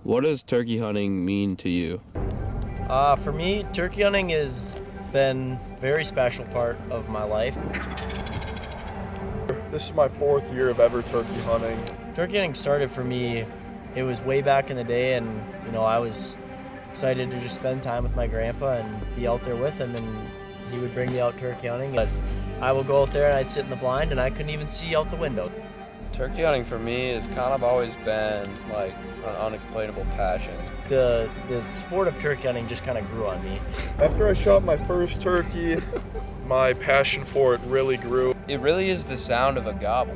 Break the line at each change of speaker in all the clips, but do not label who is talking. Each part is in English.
What does turkey hunting mean to you?
For me, turkey hunting has been a very special part of my life.
This is my 4th year of ever turkey hunting.
Turkey hunting started for me, it was way back in the day, and I was excited to just spend time with my grandpa and be out there with him, and he would bring me out turkey hunting. But I would go out there and I'd sit in the blind and I couldn't even see out the window.
Turkey hunting for me has kind of always been like an unexplainable passion.
The sport of turkey hunting just kind of grew on me.
After I shot my first turkey, my passion for it really grew.
It really is the sound of a gobble.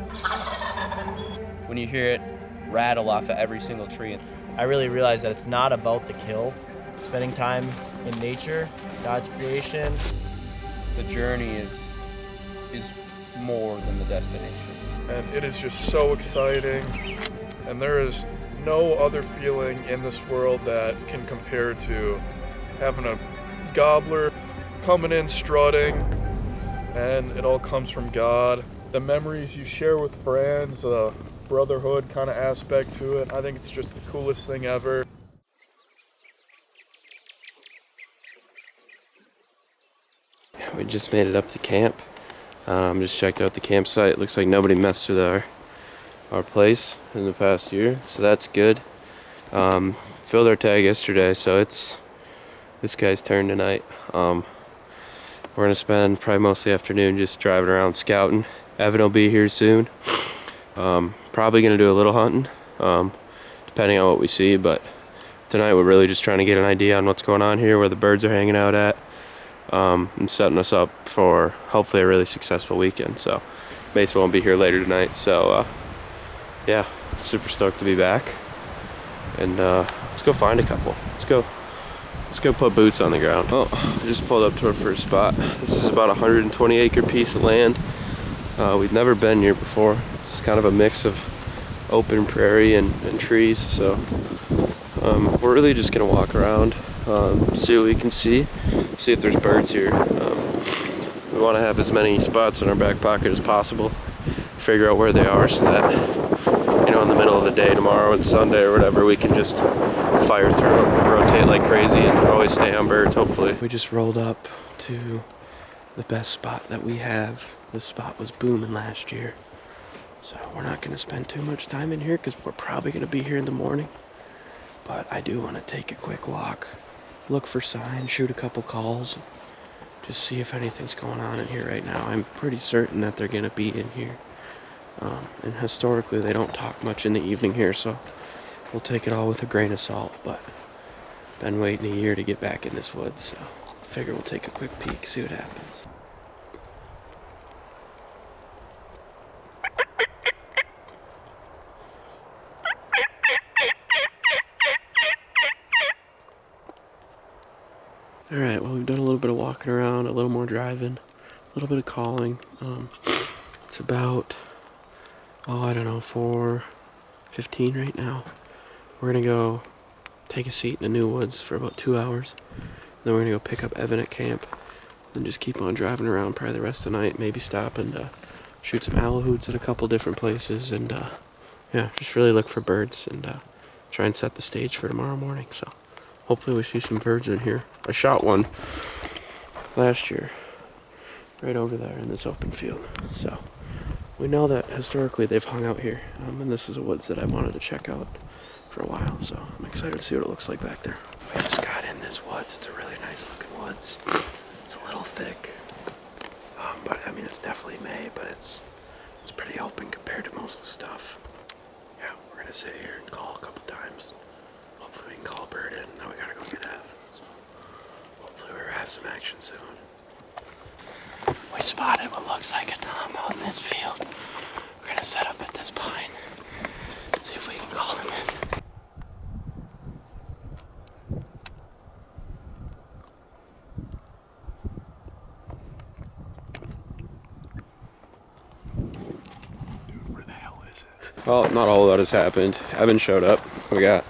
When you hear it rattle off of every single tree.
I really realized that it's not about the kill. Spending time in nature, God's creation.
The journey is more than the destination.
And it is just so exciting. And there is no other feeling in this world that can compare to having a gobbler coming in strutting, and it all comes from God. The memories you share with friends, the brotherhood kind of aspect to it, I think it's just the coolest thing ever.
We just made it up to camp. Just checked out the campsite. Looks like nobody messed with our place in the past year, so that's good. Filled our tag yesterday, so it's this guy's turn tonight. We're gonna spend probably most of the afternoon just driving around scouting. Evan will be here soon. Probably gonna do a little hunting, depending on what we see, but tonight we're really just trying to get an idea on what's going on here, where the birds are hanging out at, and setting us up for hopefully a really successful weekend. So Mason won't be here later tonight, so yeah, super stoked to be back. And let's go find a couple. Let's go put boots on the ground. Oh, I just pulled up to our first spot. This is about a 120-acre piece of land. We've never been here before. It's kind of a mix of open prairie and trees, so we're really just gonna walk around, see what we can see if there's birds here. We want to have as many spots in our back pocket as possible, figure out where they are, so that in the middle of the day tomorrow and Sunday or whatever, we can just fire through them, rotate like crazy, and always stay on birds, hopefully. We just rolled up to the best spot that we have. This spot was booming last year, so we're not going to spend too much time in here because we're probably going to be here in the morning. But I do want to take a quick walk, look for signs, shoot a couple calls, just see if anything's going on in here right now. I'm pretty certain that they're going to be in here. And historically they don't talk much in the evening here, so we'll take it all with a grain of salt. But been waiting a year to get back in this woods, so figure we'll take a quick peek, see what happens. Alright, well, we've done a little bit of walking around, a little more driving, a little bit of calling. It's about, I don't know, 4:15 right now. We're going to go take a seat in the new woods for about 2 hours. Then we're going to go pick up Evan at camp. Then just keep on driving around probably the rest of the night. Maybe stop and shoot some aloe hoots at a couple different places. And yeah, just really look for birds and try and set the stage for tomorrow morning. So hopefully we see some birds in here. I shot one last year right over there in this open field. So we know that historically they've hung out here, and this is a woods that I wanted to check out for a while, so I'm excited to see what it looks like back there. We just got in this woods. It's a really nice looking woods. It's a little thick, but I mean it's definitely May, but it's pretty open compared to most of the stuff. Yeah, we're gonna sit here and call a couple times. Hopefully we can call a bird in. Now we gotta go get Ev. So hopefully we'll have some action soon. We spotted what looks like a tom out in this field. We're gonna set up at this pine, see if we can call him in.
Dude, where the hell is it?
Well, not all of that has happened. Evan showed up. We got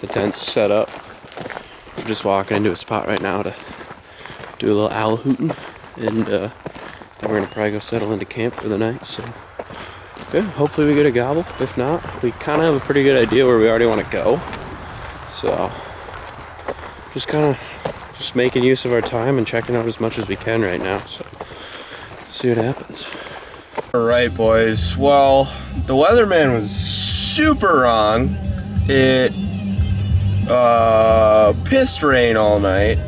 the tents set up. We're just walking into a spot right now to do a little owl hooting, and then we're gonna probably go settle into camp for the night. So yeah, hopefully we get a gobble. If not, we kind of have a pretty good idea where we already want to go. So just kind of making use of our time and checking out as much as we can right now. So see what happens. All right, boys. Well, the weatherman was super wrong. It pissed rain all night,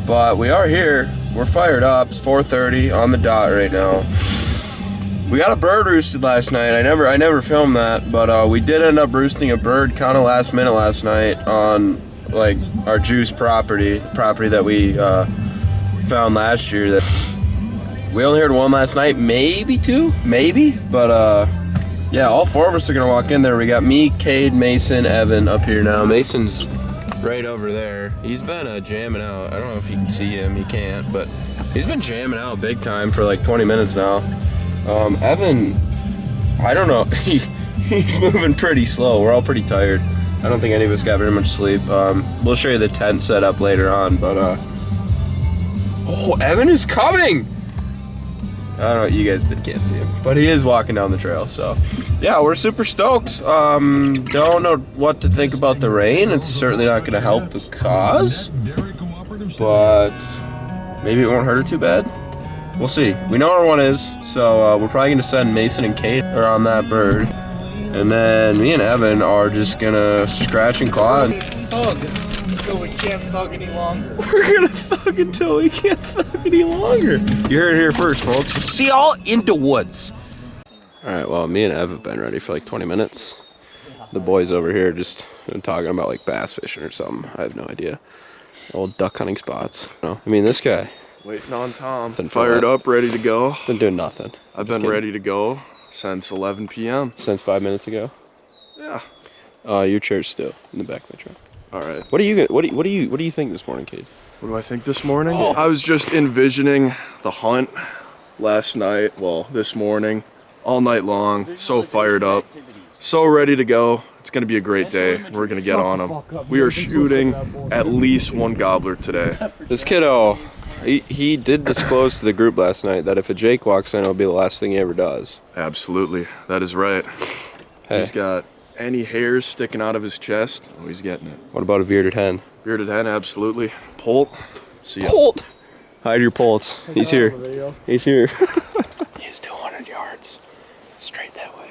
but we are here. We're fired up. It's 4:30 on the dot right now. We got a bird roosted last night. I never filmed that, but we did end up roosting a bird kind of last minute last night on like our juice property that we found last year. That we only heard one last night, maybe two, but yeah, all four of us are gonna walk in there. We got me, Cade, Mason, Evan up here now. Mason's right over there. He's been jamming out. I don't know if you can see him. You can't, but he's been jamming out big time for like 20 minutes now. Evan, I don't know. He's moving pretty slow. We're all pretety tired. I don't think any of us got very much sleep. We'll show you the tent setup later on, but oh, Evan is coming. I don't know, you guys can't see him, but he is walking down the trail, so yeah, we're super stoked. Don't know what to think about the rain. It's certainly not going to help the cause, but maybe it won't hurt her too bad. We'll see. We know where one is, so we're probably going to send Mason and Cade on that bird, and then me and Evan are just going to scratch and claw.
Until we can't thug any longer.
We're gonna thug until we can't thug any longer. You heard it here first, folks. See y'all in the woods. All right, well, me and Ev have been ready for like 20 minutes. The boys over here just talking about like bass fishing or something. I have no idea. Old duck hunting spots. No, I mean, this guy.
Waiting on Tom.
Been
Fired up, ready to go.
Been doing nothing.
I've been ready to go since 11 p.m.
Since 5 minutes ago.
Yeah.
Your chair's still in the back of my truck.
All right.
What do you think this morning, Cade?
What do I think this morning? Oh. I was just envisioning the hunt last night, well, this morning, all night long, so fired up, so ready to go. It's gonna be a great day. We're gonna get on them. We are shooting at least one gobbler today.
This kiddo, he did disclose to the group last night that if a Jake walks in, it'll be the last thing he ever does.
Absolutely, that is right.
Hey.
He's got any hairs sticking out of his chest, oh, he's getting it.
What about a bearded hen?
Bearded hen, absolutely. Polt, see ya.
Polt! Hide your polts. He's here. He's here. He's 200 yards. Straight that way.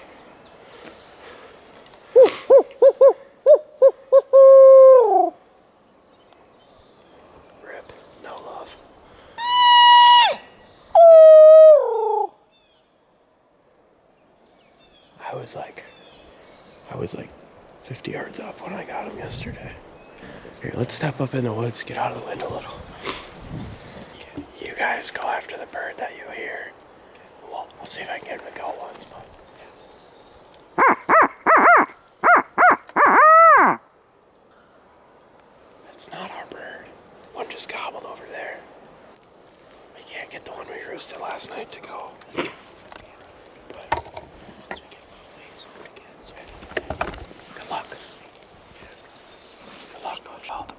Rip. No love. I was like 50 yards up when I got him yesterday. Here, let's step up in the woods, get out of the wind a little. You guys go after the bird that you hear. Well, I'll see if I can get him to go once, but... That's not our bird. One just gobbled over there. We can't get the one we roosted last night to go. But once we get a little ways over again, so good luck. Good luck, Coach. Oh, the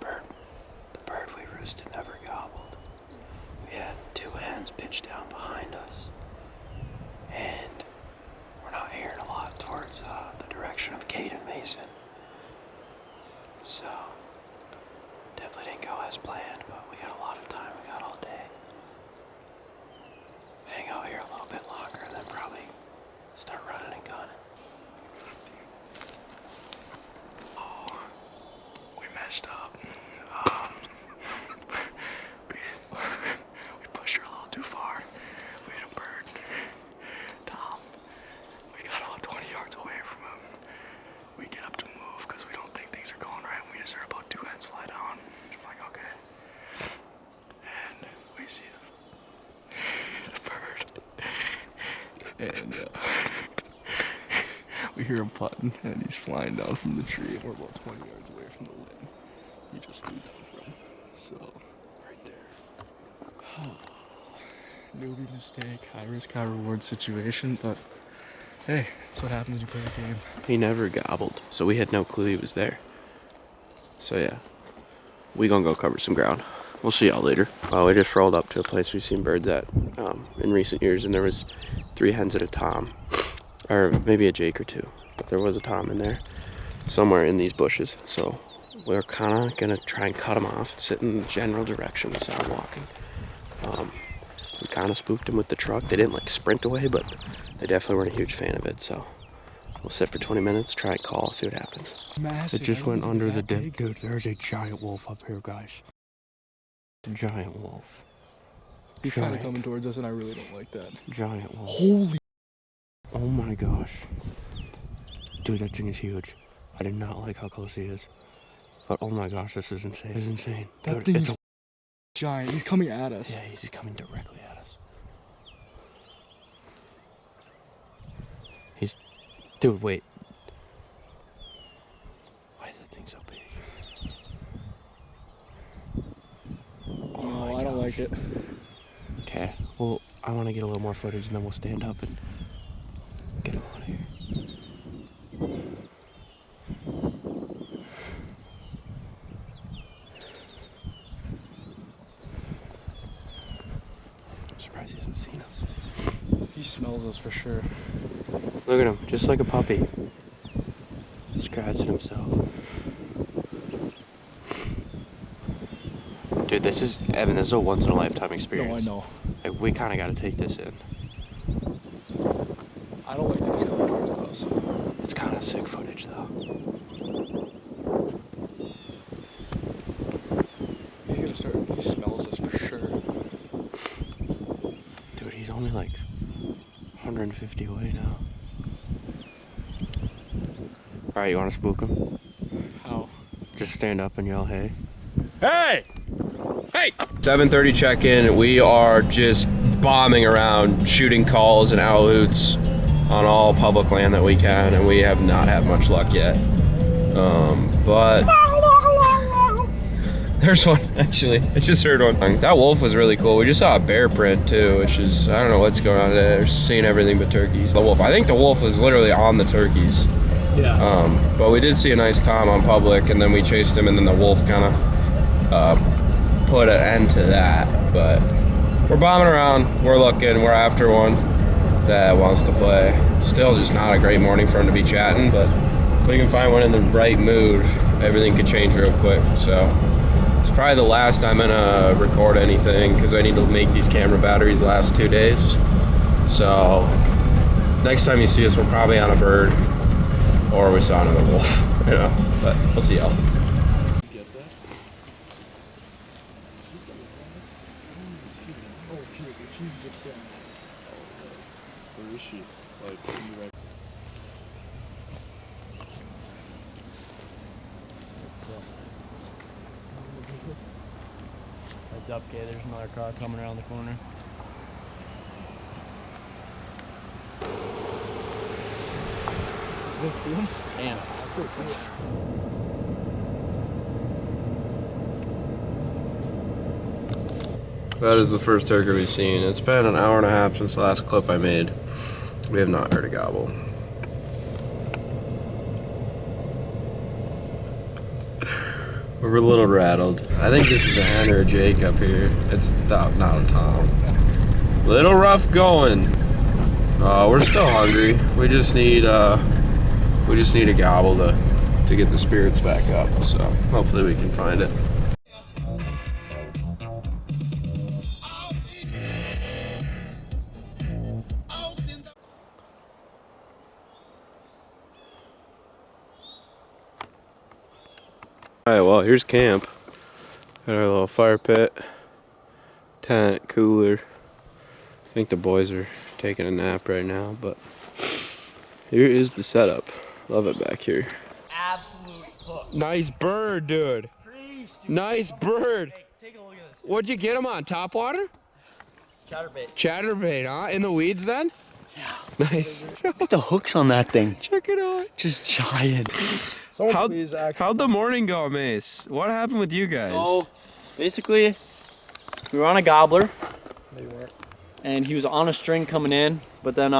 bird we roosted never gobbled. We had two hens pitched down behind us, and we're not hearing a lot towards the direction of Cade and Mason. So, definitely didn't go as planned, but we got a lot of time. We got all day. Hang out here a little bit longer, then probably start running and gunning. Oh, we messed up. We pushed her a little too far. We hit a bird. Tom, we got about 20 yards away from him. We get up to move because we don't think things are going right. We just heard about two hens fly down. I'm like, okay. And we see the bird. And we hear him putting, and he's flying down from the tree, and we're about 20 yards away from the limb. He just flew down from. So, right there. Newbie mistake, high risk, high reward situation, but hey, that's what happens when you play the game. He never gobbled, so we had no clue he was there. So yeah, we gonna go cover some ground. We'll see y'all later. Well, we just rolled up to a place we've seen birds at in recent years, and there was 3 hens at a tom, or maybe a Jake or 2, but there was a tom in there somewhere in these bushes. So we're kind of gonna try and cut them off, sit in the general direction instead of walking. We kind of spooked them with the truck. They didn't like sprint away, but they definitely weren't a huge fan of it. So we'll sit for 20 minutes, try and call, see what happens.
Massive.
It just went under the dip.
Dude, there's a giant wolf up here, guys.
A giant wolf.
He's kind of coming towards us, and I really don't like that.
Giant wolf.
Holy.
Oh my gosh. Dude, that thing is huge. I did not like how close he is. But oh my gosh, this is insane. This is insane.
That
Dude,
thing
it's
is giant. He's coming at us.
Yeah, he's coming directly at us. Dude, wait. Why is that thing so big? Oh
No, I don't like it.
Okay, well, I want to get a little more footage and then we'll stand up and get him out of here. I'm surprised he hasn't seen us.
He smells us for sure.
Look at him, just like a puppy. Scratching himself. Dude, this is, Evan, this is a once in a lifetime experience.
No, I know.
Like, we kind of got to take this in.
I don't like that he's coming towards us.
It's kind of sick footage, though.
He's gonna start. He smells us for sure.
Dude, he's only like 150 away now. Alright, you want to spook him?
How?
Just stand up and yell, hey. Hey! Hey! 7:30 check-in. We are just bombing around, shooting calls and owl hoots on all public land that we can, and we have not had much luck yet. But there's one, actually. I just heard one. That wolf was really cool. We just saw a bear print, too, which is, I don't know what's going on there. Seeing everything but turkeys. The wolf, I think the wolf was literally on the turkeys.
Yeah.
But we did see a nice tom on public, and then we chased him, and then the wolf kind of put an end to that. But we're bombing around, we're looking, we're after one that wants to play. Still just not a great morning for him to be chatting, but if we can find one in the right mood, everything could change real quick. So it's probably the last I'm gonna record anything, because I need to make these camera batteries last 2 days. So next time you see us, we're probably on a bird, or we saw another wolf, you know, but we'll see y'all.
Where is she? Like, right.
Heads up, Cade. There's another car coming around the corner.
You see him?
Damn.
That is the first turkey we've seen. It's been an hour and a half since the last clip I made. We have not heard a gobble. We're a little rattled. I think this is a hen or a Jake up here. It's not a tom. Little rough going. We're still hungry. We just need a gobble to get the spirits back up. So hopefully we can find it. Alright, well, here's camp. Got our little fire pit, tent, cooler. I think the boys are taking a nap right now, but here is the setup. Love it back here.
Absolute hook.
Nice bird, dude.
Preach, dude.
Nice bird.
Hey, take a look at this.
What'd you get him on? Top water?
Chatterbait.
Chatterbait, huh? In the weeds then?
Yeah.
Nice.
Look at the hooks on that thing.
Check it out.
Just giant.
How'd the morning go, Mace? What happened with you guys?
So, basically, we were on a gobbler. And he was on a string coming in, but then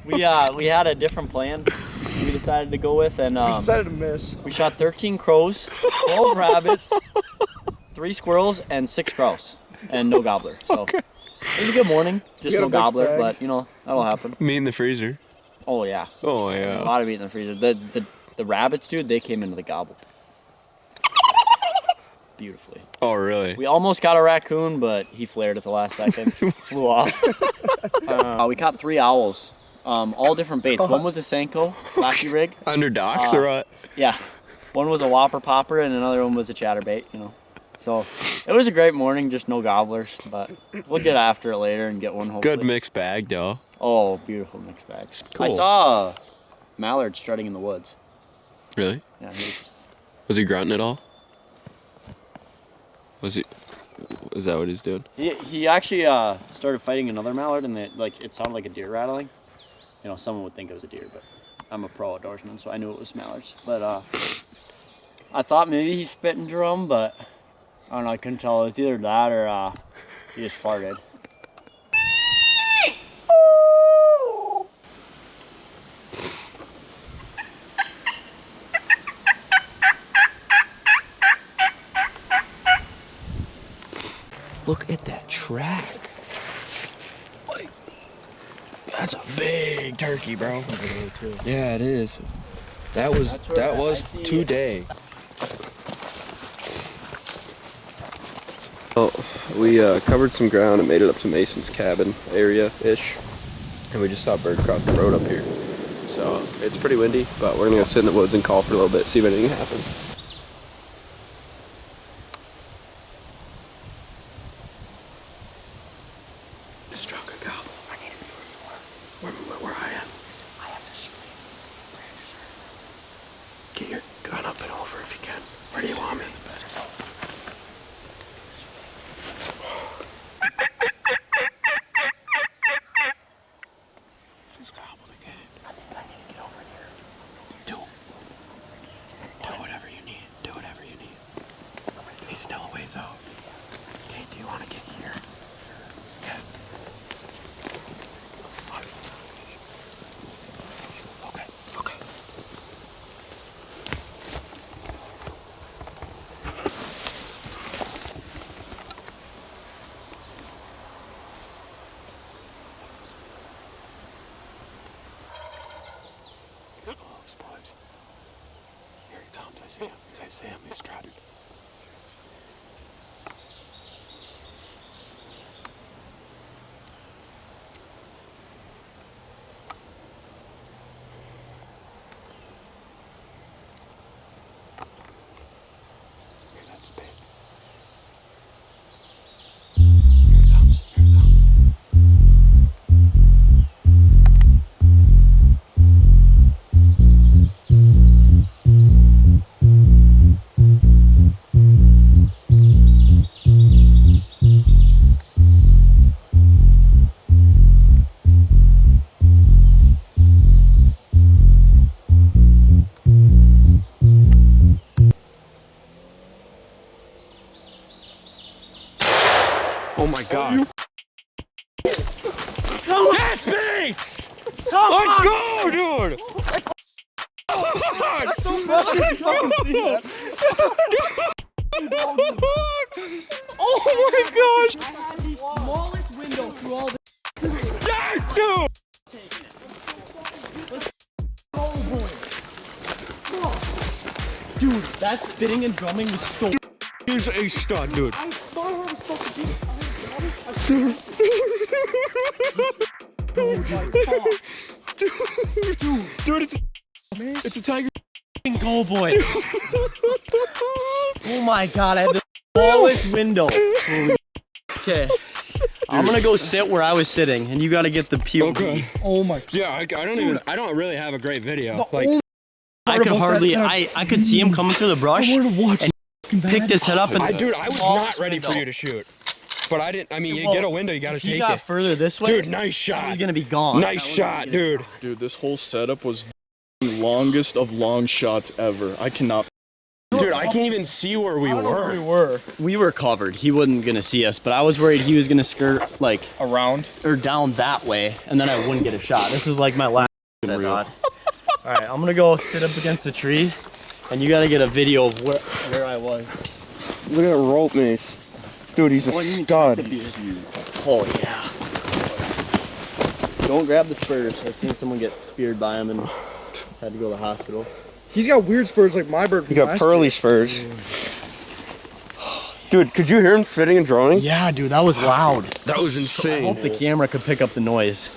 we had a different plan we decided to go with, and
We decided to miss.
we shot 13 crows, 12 rabbits, 3 squirrels, and 6 grouse, and no gobbler. So
Okay.
it was a good morning, just
got
no
a mixed
gobbler,
bag.
but you know that'll happen.
Meat in the freezer.
Oh yeah,
Oh
a
yeah.
lot of meat in the freezer. The
The rabbits, dude, they came into the gobble. Beautifully.
Oh, really?
We almost got a raccoon, but he flared at the last second. Flew off. We caught 3 owls. All different baits. One was a Senko, flashy rig.
Under docks or what?
Yeah. One was a whopper popper and another one was a chatterbait, you know. So it was a great morning, just no gobblers, but we'll get after it later and get one hopefully.
Good mixed bag, though.
Oh, beautiful mixed bag.
Cool.
I saw a mallard strutting in the woods.
Really?
Yeah,
Was he grunting at all? Is that what he's doing?
he actually started fighting another mallard and it sounded like a deer rattling. You know, someone would think it was a deer, but I'm a pro outdoorsman, so I knew it was mallards. But I thought maybe he spit in drum, but I don't know, I couldn't tell. It was either that or he just farted.
Look at that track. Like, that's a big turkey, bro. Yeah, it is. That was today. Oh, we covered some ground and made it up to Mason's cabin area-ish. And we just saw a bird cross the road up here. So it's pretty windy, but we're gonna go sit in the woods and call for a little bit, see if anything happens. Struck a gobble. I need to be where I am. I have to scream. Get your gun up and over if you can. Where do you want me? Just gobbled again. I think I need to get over here. Do whatever you need. Do whatever you need. He's still a ways out. Okay, do you want to get here? Yeah. Okay, okay. Close, boys. Here he comes. I see him. He's strutting. Here, that's big. Here it comes. Here it comes. Oh my god. Yes, mates! Let's go, dude! That's so Oh my gosh!
I had the smallest window through all the
Yes, dude!
Dude, that spitting and drumming was so
He's a stud, dude.
I thought I was supposed to do
Dude, it's a tiger.
Go boy. Oh my god, I had the smallest window. Okay. I'm gonna go sit where I was sitting and you gotta get the POV.
Okay.
Oh my
Yeah, I don't really have a great video.
I could hardly I could see him coming through the brush and picked his head up and
Dude, I was not ready for you to shoot. But I didn't, you get a window, you gotta
if
take
he got
it.
further this way,
Dude, nice shot.
he was gonna be gone.
Nice shot, dude.
Dude, this whole setup was the longest of long shots ever. I cannot.
Dude, I can't even see where we were.
We were covered. He wasn't gonna see us, but I was worried he was gonna skirt like
Around.
or down that way, and then I wouldn't get a shot. This is like my last I thought. All right, I'm gonna go sit up against the tree, and you gotta get a video of where I was.
Look at that rope mace. Dude, he's a stud.
Oh yeah. Don't grab the spurs. I've seen someone get speared by him and had to go to the hospital.
He's got weird spurs like my bird from
You got
last
pearly
year.
spurs. Dude, could you hear him sitting and drawing?
Yeah, dude, that was loud.
That was
I hope
insane.
the camera could pick up the noise.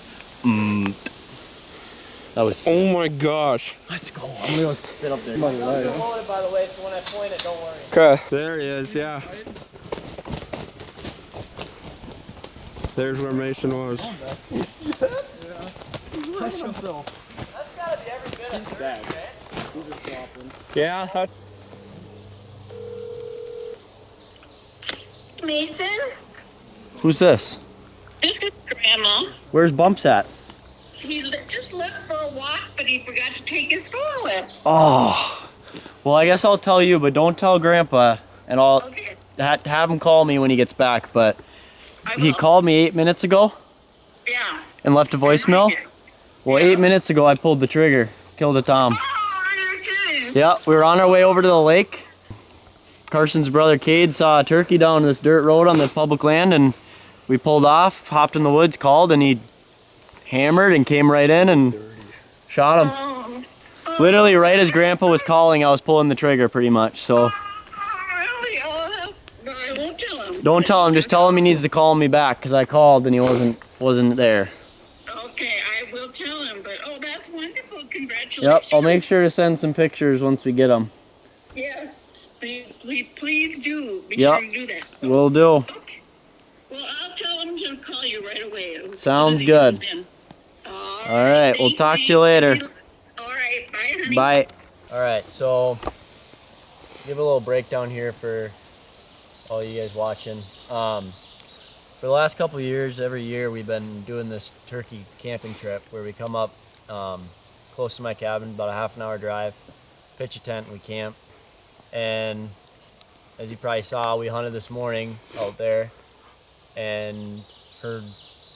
That was sick.
Oh my gosh.
Let's go. I'm gonna go sit up there.
Loaded, by the way, so when I point it, don't worry.
Okay. There he is, yeah. There's where Mason was.
That's gotta be every bit of
Bad.
Yeah.
Mason,
Who's this?
this is Grandma.
Where's Bumps at?
He just left for a walk, but he forgot to take his phone with.
Oh. Well, I guess I'll tell you, but don't tell Grandpa, and I'll
Okay,
have him call me when he gets back. But
I
he
will.
called me 8 minutes ago
Yeah.
and left a voicemail. Well, 8 minutes ago I pulled the trigger, killed a tom.
Oh, you're kidding.
Yeah, we were on our way over to the lake. Carson's brother Cade saw a turkey down this dirt road on the public land, and we pulled off, hopped in the woods, called, and he hammered and came right in and shot him.
Oh,
Literally right as Grandpa was calling, I was pulling the trigger pretty much. So
really? Oh, no, I won't tell him.
don't tell him, just tell him he needs to call me back, because I called and he wasn't there.
Okay, I will tell him, but oh, that's wonderful. Congratulations.
Yep, I'll make sure to send some pictures once we get them.
Yes, please do. Be
Yep.
sure to do that.
Will do.
Okay. Well, I'll tell him to call you right away.
Sounds good.
All
right, we'll talk to you later.
All right, bye, honey.
Bye.
All right, so give a little breakdown here for all you guys watching. For the last couple of years, every year we've been doing this turkey camping trip where we come up close to my cabin, about a half an hour drive, pitch a tent, and we camp. And as you probably saw, we hunted this morning out there and heard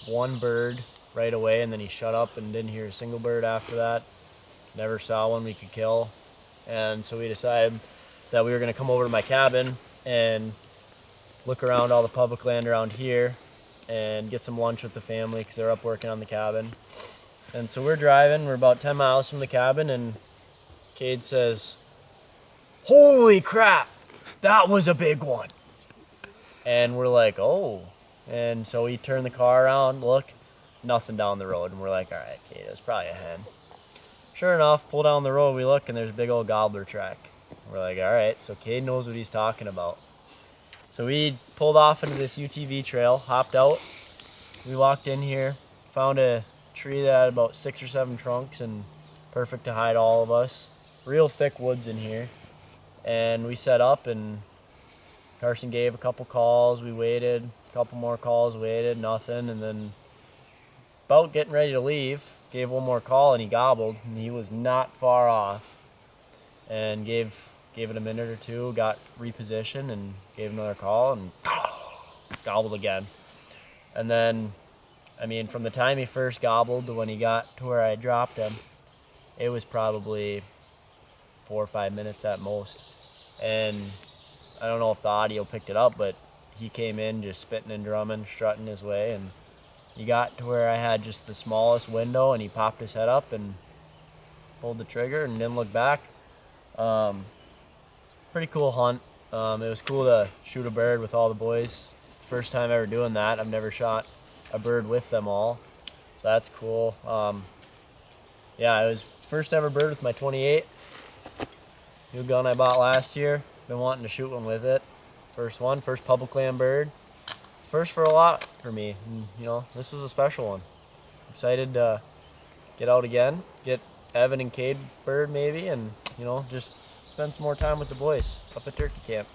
one bird right away, and then he shut up and didn't hear a single bird after that. Never saw one we could kill. And so we decided that we were gonna come over to my cabin and look around all the public land around here and get some lunch with the family because they're up working on the cabin. And so we're driving, we're about 10 miles from the cabin, and Cade says, "Holy crap, that was a big one." And we're like, "Oh." And so we turn the car around, look, nothing down the road, and we're like, "All right, Cade, it was probably a hen." Sure enough, pull down the road, we look, and there's a big old gobbler track. We're like, all right, so Cade knows what he's talking about. So we pulled off into this UTV trail, hopped out. We walked in here, found a tree that had about 6 or 7 trunks and perfect to hide all of us. Real thick woods in here. And we set up, and Carson gave a couple calls. We waited, a couple more calls, waited, nothing. And then about getting ready to leave, gave one more call, and he gobbled, and he was not far off. And gave it a minute or two, got repositioned, and gave another call, and gobbled again. And then, I mean, from the time he first gobbled to when he got to where I dropped him, it was probably 4 or 5 minutes at most. And I don't know if the audio picked it up, but he came in just spitting and drumming, strutting his way, and he got to where I had just the smallest window, and he popped his head up and pulled the trigger and didn't look back. Pretty cool hunt. It was cool to shoot a bird with all the boys. First time ever doing that. I've never shot a bird with them all, so that's cool. Yeah, it was first ever bird with my 28. New gun I bought last year. Been wanting to shoot one with it. First one, first public land bird. First for a lot for me. And, you know, this is a special one. Excited to get out again, get Evan and Cade bird maybe, and you know, just spend some more time with the boys up at turkey camp.